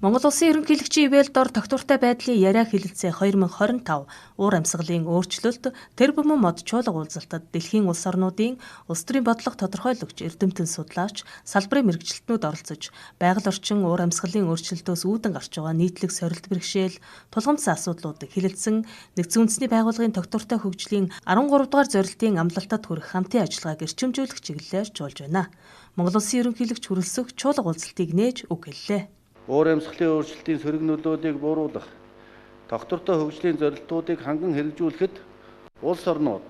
Монгол Улсын ерөнхийлөгчийн ивэл дор тогтвортой байдлын яриа хэлэлцээ 2025 уур амьсгалын өөрчлөлт тэр бүхэн мод чуулга уулзалтад дэлхийн улс орнуудын улс төрийн бодлого тодорхойлогч эрдэмтэн судлаач салбарын мэргэжилтнүүд оролцож байгаль орчин уур амьсгалын өөрчлөлтөөс үүдэн гарч байгаа нийтлэг сорилт бэрхшээл тулгамдсан асуудлуудыг хэлэлцэн нэгдсэн үндэсний байгууллагын тогтвортой хөгжлийн 13 дугаар зорилтын амлалтад хүрэх хамтын ажиллагааг эрчимжүүлэх чиглэлээр чуулж байна. Монгол Улсын ерөнхийлөгч хүрэлцэх чуулга уулзалтыг нээж үг хэллээ. Уур амьсгалын өөрчлөлтийн сөрөг нөлөөллийг бууруулах, тогтвортой хөгжлийн зорилтуудыг ханган хэрэгжүүлэхэд улс орнууд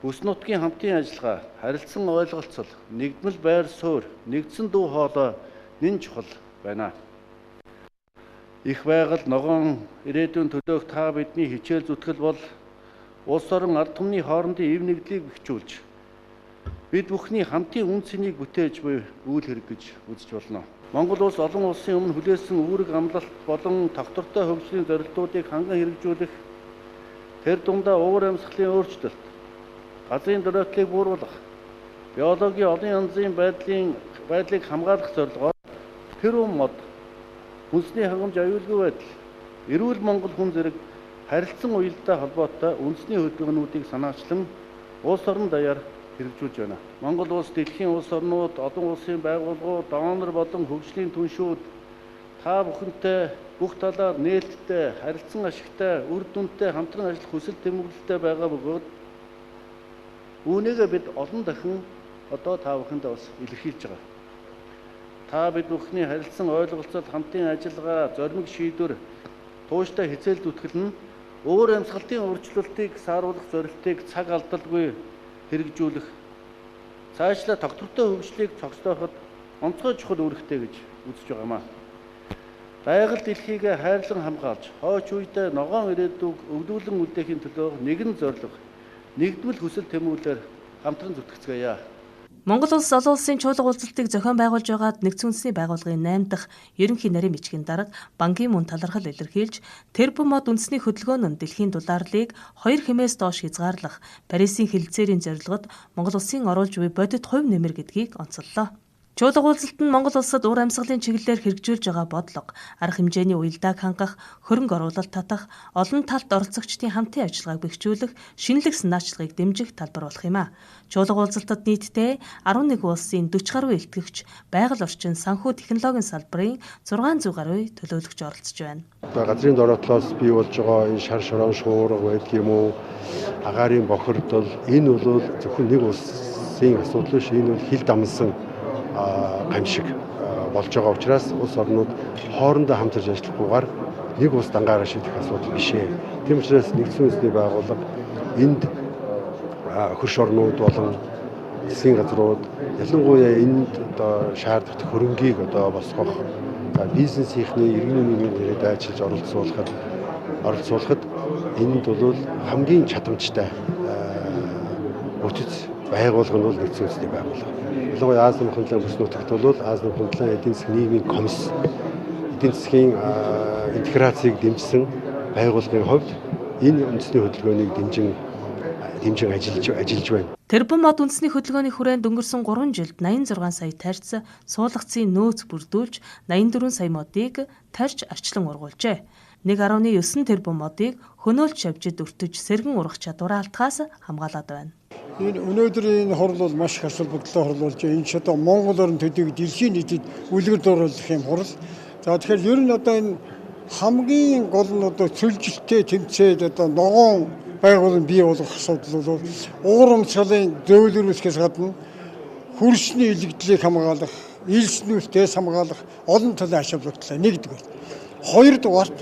бүс нутгийн хамтын ажиллагаа, харилцан ойлголцол, нэгдмэл байр суурь, нэгдсэн дүү хоолой нэн чухал байна. Их байгаль ногоон ирээдүйн төлөөх та бидний хичээл зүтгэл бол улс орон ард түмний хоорондын эв нэгдлийг бэхжүүлж, бид бүхний хамтын үн цэнийг бүтээж буй үйл хэрэг гэж үзэж болно. Монгол улс олон улсын өмнө хүлээсэн үүрэг амлалт болон тогтвортой хөгжлийн зорилтуудыг ханган хэрэгжүүлэх, тэр дундаа уур амьсгалын өөрчлөлт, газрын дөрөөтлийг бууруулах, биологийн олон янзын байдлыг хамгаалах зорилгоор тэр мод, үндэсний хангамж аюулгүй байдал, эрүүл Монгол хүн зэрэг харилцан уялдаа холбоотой үндэсний хөдөлгөөнүүдийг санаачлан улс орон даяар хэрэгжүүлж байна. Монгол улс дэлхийн улс орнууд, олон улсын байгууллагууд, донор болон хөгжлийн түншүүд та бүхэнтэй бүх талаар нээлттэй, харилцан ашигтай, үр дүнтэй хамтран ажиллах хүсэл тэмүүлэлтэй байгаа бөгөөд үүнийгээ бид олон дахин одоо та бүхэндээ бас илэрхийлж байгаа. Та бид бүхний харилцан ойлголцол, хамтын ажиллагаа, зоримог шийдвэр, тууштай хичээл зүтгэл нь уур амьсгалын өөрчлөлтийг сааруулах зорилтыг цаг алдалгүй хэрэгжүүлэх, цаашлаа тогтвортой хөгжлийг цогцлооход онцгой чухал үүрэгтэй гэж үзэж байгаамаа. Байгаль дэлхийг хайрлан хамгаалж, хойч үедээ ногоон ирээдүйг өвдүүлэн үлдээхийн төлөө нэгэн зорилго, нэгдмэл хүсэл тэмүүлэлээр хамтран зүтгэцгээе. Монгол улс олон улсын чуулга уулзалтыг зохион байгуулж байгаад нэгдсэн үндэсний байгууллагын 8 дахь ерөнхий нарийн бичгийн дарга Бан Ки Мун талархал илэрхийлж тэр бүхэн мод үндэсний хөдөлгөөн нь дэлхийн дулаарлыг 2 хэмээс доош хязгаарлах Парисын хэлэлцээрийн зорилгод Монгол улсын оруулж буй бодит хувь нэмэр гэдгийг онцоллоо. Чуулга уулзалт нь Монгол улсад уур амьсгалын чиглэлээр хэрэгжүүлж байгаа бодлого, арга хэмжээний уялдааг хангах, хөрөнгө оруулалт татах, олон талт оролцогчдын хамтын ажиллагааг бэхжүүлэх, шинэлэг санаачлагыг дэмжих талбар болох юм а. Чуулга уулзалтад нийтдээ 11 улсын 40 гаруй элтгэгч, байгаль орчин, санхүү технологийн салбарын 600 гаруй төлөөлөгч оролцож байна. Газрын дороотлоос бий болж байгаа энэ шар шороон шуурга байдаг юм уу? Агаарын бохирдол энэ бол зөвхөн нэг улсын асуудал биш, энэ бол хил дамсан гамшиг болж байгаа учраас улс орнууд хоорондоо хамтарч ажиллахгүйгээр нэг улс дангаараа шийдэх асуудал биш ээ. Тийм учраас нэгдсэн үндэсний байгууллага энд хөрш орнууд болон засгийн газрууд ялангуяа энд одоо шаардах хөрөнгийг одоо босгох, бизнесийнхний иргэн үнийн ирээд ажиллаж оролцуулахад энд бол хамгийн чадамжтай бүтэц байгууллага нь бол нэгдсэн үндэсний байгууллага. Ялангуяа Азийн хөндлөн бүс нутагт бол Азийн хөндлөн эдийн засгийн нийгмийн комисс эдийн засгийн интеграцийг дэмжсэн байгууллагын хувьд энэ үндэсний хөдөлгөөнийг дэмжин ажиллаж байна. Тэрбум мод үндэсний хөдөлгөөний хүрээнд өнгөрсөн 3 жилд 86 сая тарьц суулгацын нөөц бүрдүүлж 84 сая модыг тарьж арчлан ургуулжээ. 1.9 тэрбум модыг хөнөөлж шавжид өртөж сэргэн ургах чадвараа алдахаас хамгаалаад байна. Энэ өнөөдрийн хурал бол маш их асуудал хөдлөө хурлуулж байна. Энэ ч одоо Монгол орн төдийг дэлхийн нийтэд үлгэр дууруулах юм хурал. За тэгэхээр ер нь одоо энэ хамгийн гол нь одоо цөлжилттэй тэмцээд одоо ногоон байгууллага бий болгох асуудал бол уур амьсгалын зөөлрөөсгөөс гадна хөрсний илэгдлийг хамгаалах, илснүүсээс хамгаалах олон талын ачаал бүгдлээ. Нэгдүгээр. Хоёрдугаарт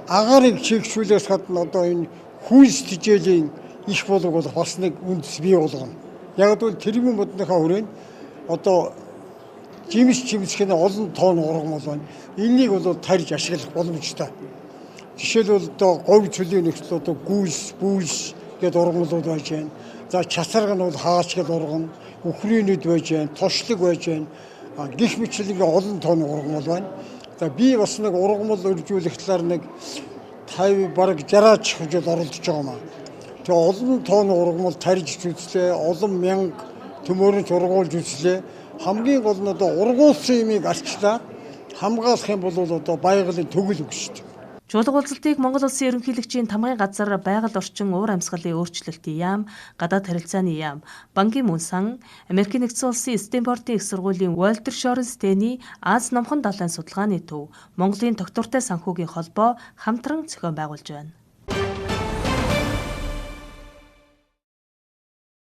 агаарыг чигшүүлээс гадна одоо энэ хүнс тижээлийн их болог бол бас нэг үндэс бий болгоно. Яг л тэрүүн модныхаа хүрээнд одоо жимсхийн олон тоон ургамал байна. Энийг бол тарьж ашиглах боломжтой. Жишээлбэл одоо говь цөлийн нөхцөл одоо гүйс гэдэг ургамлууд байж байна. За часарга нь бол хаачгал ургам, үхрийнүүд байж байна, тошлог байж байна. Гэх мэт олон тоон ургамал байна. За би бас нэг ургамал өржүүлэх талаар нэг 50 бараг 60 хэмжээд оролдож байгаа маа. Тэгээ олон тоон ургамал тарьж үзлээ, олон мянга төмөрөнд ургуулж үзлээ. Хамгийн гол нь одоо ургуулсан юмыг арчлаа хамгаалах юм бол одоо байгалийн төгөл үг шүү дээ. Чуулга уулзалтыг Монгол Улсын ерөнхийлөгчийн тамгын газар байгаль орчин уур амьсгалын өөрчлөлтийн яам, гадаад харилцааны яам, Банкын мөн сан, Америкийн нэгдсэн улсын Стэнфордын их сургуулийн Уолтер Шорнстейний Аз номхон далайн судалгааны төв, Монголын тогтвортой санхүүгийн холбоо хамтран зохион байгуулж байна.